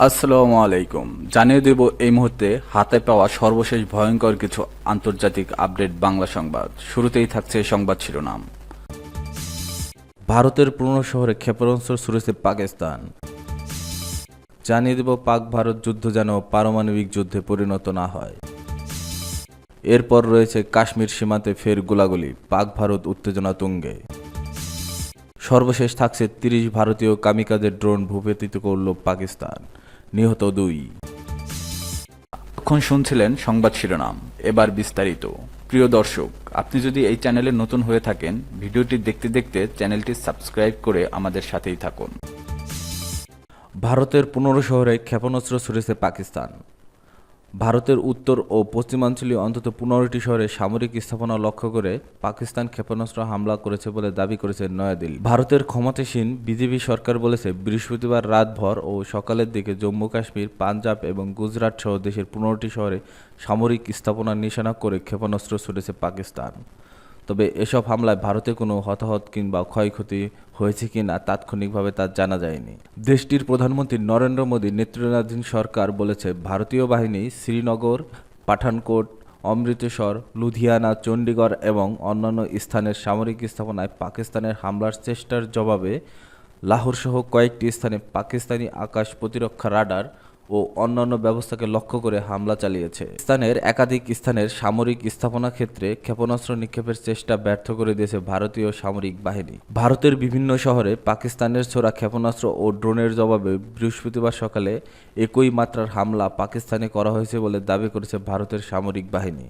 আসসালামু আলাইকুম। জানিয়ে দেব এই মুহূর্তে হাতে পাওয়া সর্বশেষ ভয়ঙ্কর কিছু আন্তর্জাতিক আপডেট বাংলা সংবাদ। শুরুতেই থাকছে সংবাদ শিরোনাম। ভারতের পুরনো শহরে ক্ষেপণাস্ত্র ছুড়েছে পাকিস্তান। জানিয়ে দেব পাক ভারত যুদ্ধ যেন পারমাণবিক যুদ্ধে পরিণত না হয়। এরপর রয়েছে কাশ্মীর সীমান্তে ফের গোলাগুলি, পাক ভারত উত্তেজনা তুঙ্গে। সর্বশেষ থাকছে ৩০ ভারতীয় কামিকাজের ড্রোন ভূপাতিত করল পাকিস্তান, নিহত ২। এখন শুনছিলেন সংবাদ শিরোনাম, এবার বিস্তারিত। প্রিয় দর্শক, আপনি যদি এই চ্যানেলে নতুন হয়ে থাকেন, ভিডিওটি দেখতে দেখতে চ্যানেলটি সাবস্ক্রাইব করে আমাদের সাথেই থাকুন। ভারতের ১৫ শহরে ক্ষেপণাস্ত্র ছুড়েছে পাকিস্তান। ভারতের উত্তর ও পশ্চিমাঞ্চলীয় অন্তত ১৫টি শহরে সামরিক স্থাপনা লক্ষ্য করে পাকিস্তান ক্ষেপণাস্ত্র হামলা করেছে বলে দাবি করেছে নয়াদিল্লি। ভারতের ক্ষমতাসীন বিজেপি সরকার বলেছে বৃহস্পতিবার রাতভর ও সকালের দিকে জম্মু কাশ্মীর, পাঞ্জাব এবং গুজরাট সহ দেশের ১৫টি শহরে সামরিক স্থাপনা নিশানা করে ক্ষেপণাস্ত্র ছুড়েছে পাকিস্তান। তবে এসব হামলায় ভারতে কোনো হতাহত কিংবা ক্ষয়ক্ষতি হয়েছে কিনা তাৎক্ষণিকভাবে তা জানা যায়নি। দেশটির প্রধানমন্ত্রী নরেন্দ্র মোদী নেতৃত্বাধীন সরকার বলেছে ভারতীয় বাহিনী শ্রীনগর, পাঠানকোট, অমৃতসর, লুধিয়ানা, চণ্ডীগড় এবং অন্যান্য স্থানের সামরিক স্থাপনায় পাকিস্তানের হামলার চেষ্টার জবাবে লাহোরসহ কয়েকটি স্থানে পাকিস্তানি আকাশ প্রতিরক্ষা রাডার ও অন্যান্য ব্যবস্থাকে লক্ষ্য করে হামলা চালিয়েছে। স্থানের একাধিক স্থানের সামরিক স্থাপনা ক্ষেত্রে ক্ষেপণাস্ত্র নিক্ষেপের চেষ্টা ব্যর্থ করে দিয়েছে ভারতীয় সামরিক বাহিনী। ভারতের বিভিন্ন শহরে পাকিস্তানের ছোড়া ক্ষেপণাস্ত্র ও ড্রোনের জবাবে বৃহস্পতিবার সকালে একই মাত্রার হামলা পাকিস্তানে করা হয়েছে বলে দাবি করেছে ভারতের সামরিক বাহিনী।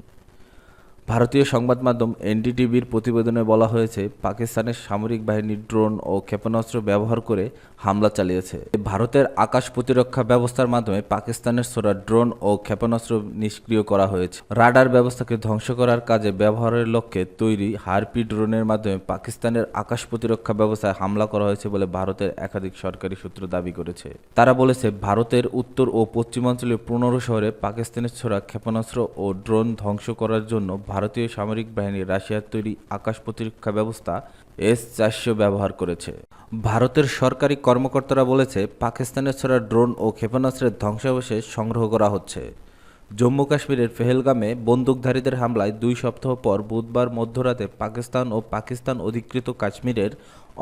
ভারতীয় সংবাদ মাধ্যম এনডিটিভির প্রতিবেদনে বলা হয়েছে পাকিস্তানের সামরিক বাহিনী ড্রোন ও ক্ষেপণাস্ত্র ব্যবহার করে হামলা চালিয়েছে। ভারতের আকাশ প্রতিরক্ষা ব্যবস্থার মাধ্যমে পাকিস্তানের ছোড়া ড্রোন ও ক্ষেপণাস্ত্র নিষ্ক্রিয় করা হয়েছে। রাডার ব্যবস্থাকে ধ্বংস করার কাজে ব্যবহারের লক্ষ্যে তৈরি হারপি ড্রোনের মাধ্যমে পাকিস্তানের আকাশ প্রতিরক্ষা ব্যবস্থায় হামলা করা হয়েছে বলে ভারতের একাধিক সরকারি সূত্র দাবি করেছে। তারা বলেছে ভারতের উত্তর ও পশ্চিমাঞ্চলীয় ১৫ শহরে পাকিস্তানের ছোড়া ক্ষেপণাস্ত্র ও ড্রোন ধ্বংস করার জন্য ভারতীয় সামরিক বাহিনী রাশিয়ার তৈরি আকাশ প্রতিরক্ষা ব্যবস্থা S-400 ব্যবহার করেছে। ভারতের সরকারি কর্মকর্তারা বলেছে পাকিস্তানের ছোড়া ড্রোন ও ক্ষেপণাস্ত্রের ধ্বংসাবশেষ সংগ্রহ করা হচ্ছে। জম্মু কাশ্মীরের পেহেলগামে বন্দুকধারীদের হামলায় ২ সপ্তাহ পর বুধবার মধ্যরাতে পাকিস্তান ও পাকিস্তান অধিকৃত কাশ্মীরের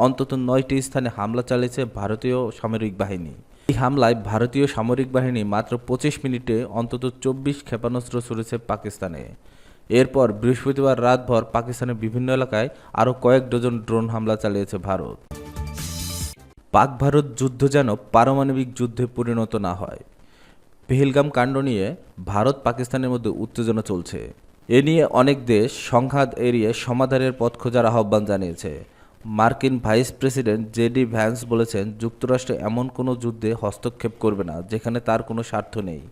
অন্তত ৯টি স্থানে হামলা চালিয়েছে ভারতীয় সামরিক বাহিনী। এই হামলায় ভারতীয় সামরিক বাহিনী মাত্র ২৫ মিনিটে অন্তত ২৪ ক্ষেপণাস্ত্র ছুড়েছে পাকিস্তানে। এরপর বৃহস্পতিবার রাতভর পাকিস্তানের বিভিন্ন এলাকায় আরও কয়েক ডজন ড্রোন হামলা চালিয়েছে ভারত। পাক ভারত যুদ্ধ যেন পারমাণবিক যুদ্ধে পরিণত না হয়। পেহেলগাম কাণ্ড নিয়ে ভারত পাকিস্তানের মধ্যে উত্তেজনা চলছে। এ নিয়ে অনেক দেশ সংঘাত এড়িয়ে সমাধানের পথ খোঁজার আহ্বান জানিয়েছে। মার্কিন ভাইস প্রেসিডেন্ট জেডি ভ্যান্স বলেছেন যুক্তরাষ্ট্র এমন কোনো যুদ্ধে হস্তক্ষেপ করবে না যেখানে তার কোনো স্বার্থ নেই।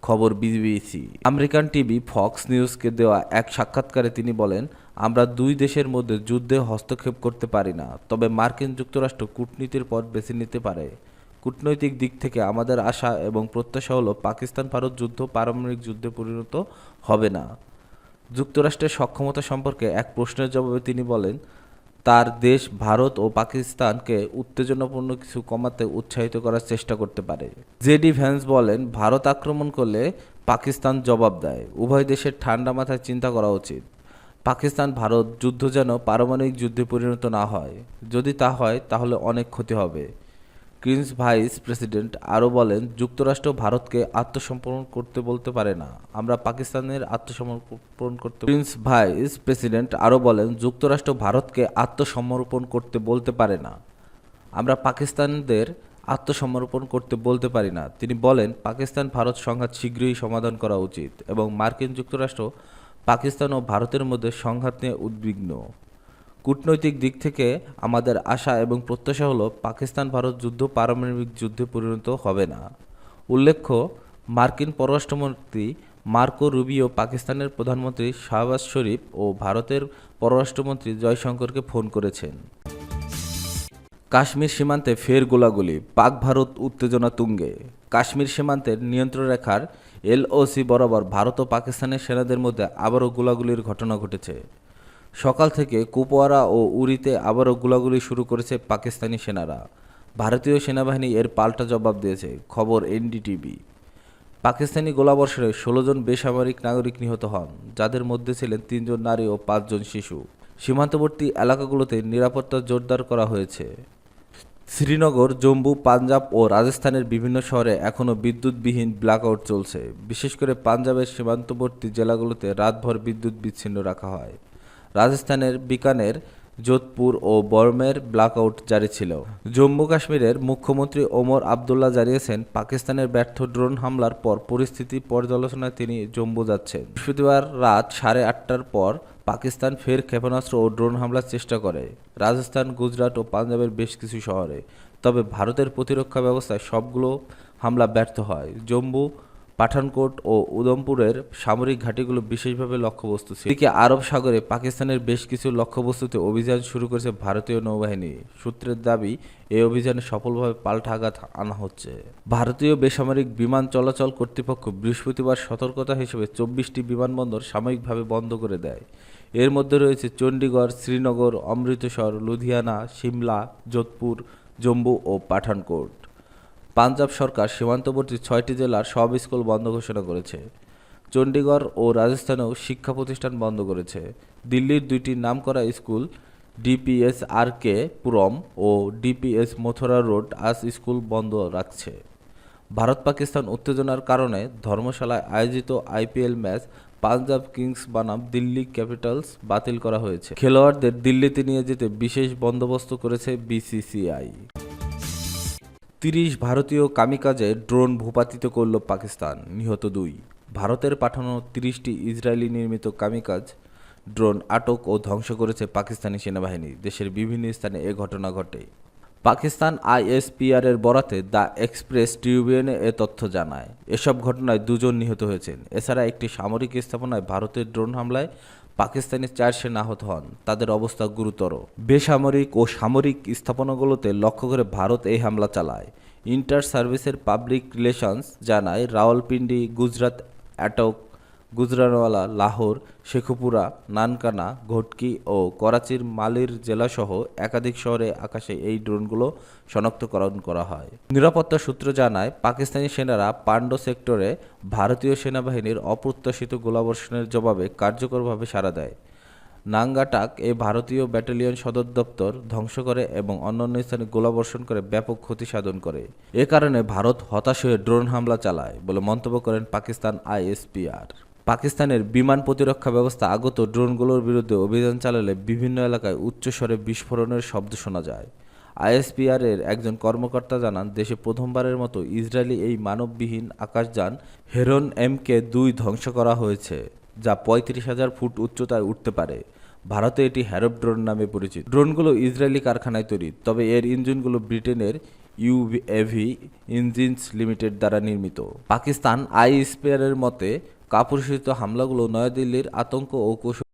খবর বিবিসি। আমেরিকান টিভি ফক্স নিউজকে দেওয়া এক সাক্ষাৎকারে তিনি বলেন, আমরা দুই দেশের মধ্যে যুদ্ধে হস্তক্ষেপ করতে পারি না, তবে মার্কিন যুক্তরাষ্ট্র কূটনীতির পথ বেছে নিতে পারে। কূটনৈতিক দিক থেকে আমাদের আশা এবং প্রত্যাশা হলো পাকিস্তান ভারত যুদ্ধ পারমাণবিক যুদ্ধে পরিণত হবে না। যুক্তরাষ্ট্রের সক্ষমতা সম্পর্কে এক প্রশ্নের জবাবে তিনি বলেন, তার দেশ ভারত ও পাকিস্তানকে উত্তেজনাপূর্ণ কিছু কমাতে উৎসাহিত করার চেষ্টা করতে পারে। জেডি ভ্যান্স বলেন, ভারত আক্রমণ করলে পাকিস্তান জবাব দেয়। উভয় দেশের ঠান্ডা মাথায় চিন্তা করা উচিত। পাকিস্তান ভারত যুদ্ধ যেন পারমাণবিক যুদ্ধে পরিণত না হয়। যদি তা হয় তাহলে অনেক ক্ষতি হবে। ক্রিন্স ভাইস প্রেসিডেন্ট আরও বলেন, যুক্তরাষ্ট্র ভারতকে আত্মসমর্পণ করতে বলতে পারে না, আমরা পাকিস্তানের আত্মসমর্পণ করতে। ক্রিন্স ভাইস প্রেসিডেন্ট আরও বলেন, যুক্তরাষ্ট্র ভারতকে আত্মসমর্পণ করতে বলতে পারে না, আমরা পাকিস্তানদের আত্মসমর্পণ করতে বলতে পারি না। তিনি বলেন, পাকিস্তান ভারত সংঘাত শীঘ্রই সমাধান করা উচিত এবং মার্কিন যুক্তরাষ্ট্র পাকিস্তান ও ভারতের মধ্যে সংঘাত নিয়ে উদ্বিগ্ন। কূটনৈতিক দিক থেকে আমাদের আশা এবং প্রত্যাশা হলো পাকিস্তান ভারত যুদ্ধ পারমাণবিক যুদ্ধে পরিণত হবে না। উল্লেখ্য, মার্কিন পররাষ্ট্রমন্ত্রী মার্কো রুবিও পাকিস্তানের প্রধানমন্ত্রী শাহবাজ শরীফ ও ভারতের পররাষ্ট্রমন্ত্রী জয়শঙ্করকে ফোন করেছেন। কাশ্মীর সীমান্তে ফের গোলাগুলি, পাক ভারত উত্তেজনা তুঙ্গে। কাশ্মীর সীমান্তের নিয়ন্ত্রণ রেখার LOC বরাবর ভারত ও পাকিস্তানের সেনাদের মধ্যে আবারও গোলাগুলির ঘটনা ঘটেছে। সকাল থেকে কুপওয়ারা ও উরিতে আবারও গোলাগুলি শুরু করেছে পাকিস্তানি সেনারা। ভারতীয় সেনাবাহিনী এর পাল্টা জবাব দিয়েছে, খবর এনডিটিভি। পাকিস্তানি গোলাবর্ষণে ১৬ জন বেসামরিক নাগরিক নিহত হন, যাদের মধ্যে ছিলেন ৩ জন নারী ও ৫ জন শিশু। সীমান্তবর্তী এলাকাগুলোতে নিরাপত্তা জোরদার করা হয়েছে। শ্রীনগর, জম্মু, পাঞ্জাব ও রাজস্থানের বিভিন্ন শহরে এখনও বিদ্যুৎবিহীন ব্ল্যাকআউট চলছে। বিশেষ করে পাঞ্জাবের সীমান্তবর্তী জেলাগুলোতে রাতভর বিদ্যুৎ বিচ্ছিন্ন রাখা হয়। রাজস্থানের বিকানের, যোধপুর ও বরমের ব্ল্যাকআউট জারি ছিল। জম্মু কাশ্মীরের মুখ্যমন্ত্রী ওমর আবদুল্লাহ জানিয়েছেন, পাকিস্তানের ব্যর্থ ড্রোন হামলার পর পরিস্থিতি পর্যালোচনায় তিনি জম্মু যাচ্ছেন। বৃহস্পতিবার রাত 8:30টার পর পাকিস্তান ফের ক্ষেপণাস্ত্র ও ড্রোন হামলার চেষ্টা করে রাজস্থান, গুজরাট ও পাঞ্জাবের বেশ কিছু শহরে। তবে ভারতের প্রতিরক্ষা ব্যবস্থায় সবগুলো হামলা ব্যর্থ হয়। জম্মু, পাঠানকোট ও উধমপুরের সামরিক ঘাঁটিগুলো বিশেষভাবে লক্ষ্যবস্তু ছিল। এদিকে আরব সাগরে পাকিস্তানের বেশ কিছু লক্ষ্যবস্তুতে অভিযান শুরু করেছে ভারতীয় নৌবাহিনী। সূত্রের দাবি, এই অভিযানে সফলভাবে পাল্টা আঘাত আনা হচ্ছে। ভারতীয় বেসামরিক বিমান চলাচল কর্তৃপক্ষ বৃহস্পতিবার সতর্কতা হিসেবে ২৪টি বিমানবন্দর সাময়িকভাবে বন্ধ করে দেয়। এর মধ্যে রয়েছে চণ্ডীগড়, শ্রীনগর, অমৃতসর, লুধিয়ানা, সিমলা, যোধপুর, জম্মু ও পাঠানকোট। পাঞ্জাব সরকার সীমান্তবর্তী ৬টি জেলার সব স্কুল বন্ধ ঘোষণা করেছে। চণ্ডীগড় ও রাজস্থানেও শিক্ষা প্রতিষ্ঠান বন্ধ করেছে। দিল্লির ২টি নামকরা স্কুল, ডিপিএস আরকে পুরম ও ডিপিএস মথুরা রোড, আজ স্কুল বন্ধ রাখছে। ভারত পাকিস্তান উত্তেজনার কারণে ধর্মশালায় আয়োজিত আইপিএল ম্যাচ পাঞ্জাব কিংস বনাম দিল্লি ক্যাপিটালস বাতিল করা হয়েছে। খেলোয়াড়দের দিল্লিতে নিয়ে যেতে বিশেষ বন্দোবস্ত করেছে বিসিসিআই। ৩০ ভারতীয় কামিকাজে ড্রোন ভূপাতিত করল পাকিস্তান, নিহত ২। ভারতের পাঠানো ৩০টি ইসরায়েলি নির্মিত কামিকাজ ড্রোন আটক ও ধ্বংস করেছে পাকিস্তানি সেনাবাহিনী। দেশের বিভিন্ন স্থানে এ ঘটনা ঘটে। পাকিস্তান আইএসপিআর এর বরাতে দ্য এক্সপ্রেস ট্রিবিউনে এ তথ্য জানায়। এসব ঘটনায় ২ জন নিহত হয়েছেন। এছাড়া একটি সামরিক স্থাপনায় ভারতের ড্রোন হামলায় পাকিস্তানি ৪ সেনা আহত হন, তাদের অবস্থা গুরুতর। বেসামরিক ও সামরিক স্থাপনাগুলোতে লক্ষ্য করে ভারত এই হামলা চালায়। ইন্টার সার্ভিসের পাবলিক রিলেশনস জানায়, রাওয়ালপিন্ডি, গুজরাত অ্যাটক, গুজরানওয়ালা, লাহোর, শেখুপুরা, নানকানা, ঘটকি ও করাচির মালির জেলাসহ একাধিক শহরে আকাশে এই ড্রোনগুলো শনাক্তকরণ করা হয়। নিরাপত্তা সূত্র জানায়, পাকিস্তানি সেনারা পান্ডো সেক্টরে ভারতীয় সেনাবাহিনীর অপ্রত্যাশিত গোলাবর্ষণের জবাবে কার্যকরভাবে সাড়া দেয়। নাঙ্গাটাক এ ভারতীয় ব্যাটালিয়ন সদর দপ্তর ধ্বংস করে এবং অন্যান্য স্থানে গোলাবর্ষণ করে ব্যাপক ক্ষতি সাধন করে। এ কারণে ভারত হতাশ হয়ে ড্রোন হামলা চালায় বলে মন্তব্য করেন পাকিস্তান আইএসপিআর। পাকিস্তানের বিমান প্রতিরক্ষা ব্যবস্থা আগত ড্রোনগুলোর বিরুদ্ধে অভিযান চালালে বিভিন্ন এলাকায় উচ্চস্বরে বিস্ফোরণের শব্দ শোনা যায়। আইএসপিআর এর একজন কর্মকর্তা জানান, দেশে প্রথমবারের মতো ইসরায়েলি এই মানববিহীন আকাশযান হেরন MK-2 ধ্বংস করা হয়েছে, যা ৩৫,০০০ ফুট উচ্চতায় উঠতে পারে। ভারতে এটি হ্যারপ ড্রোন নামে পরিচিত। ড্রোনগুলো ইসরায়েলি কারখানায় তৈরি, তবে এর ইঞ্জিনগুলো ব্রিটেনের ইউএভি ইঞ্জিনস লিমিটেড দ্বারা নির্মিত। পাকিস্তান আইএসপিআর এর মতে, কাপুরুষোচিত হামলাগুলো নয়াদিল্লির আতঙ্ক ও কৌশল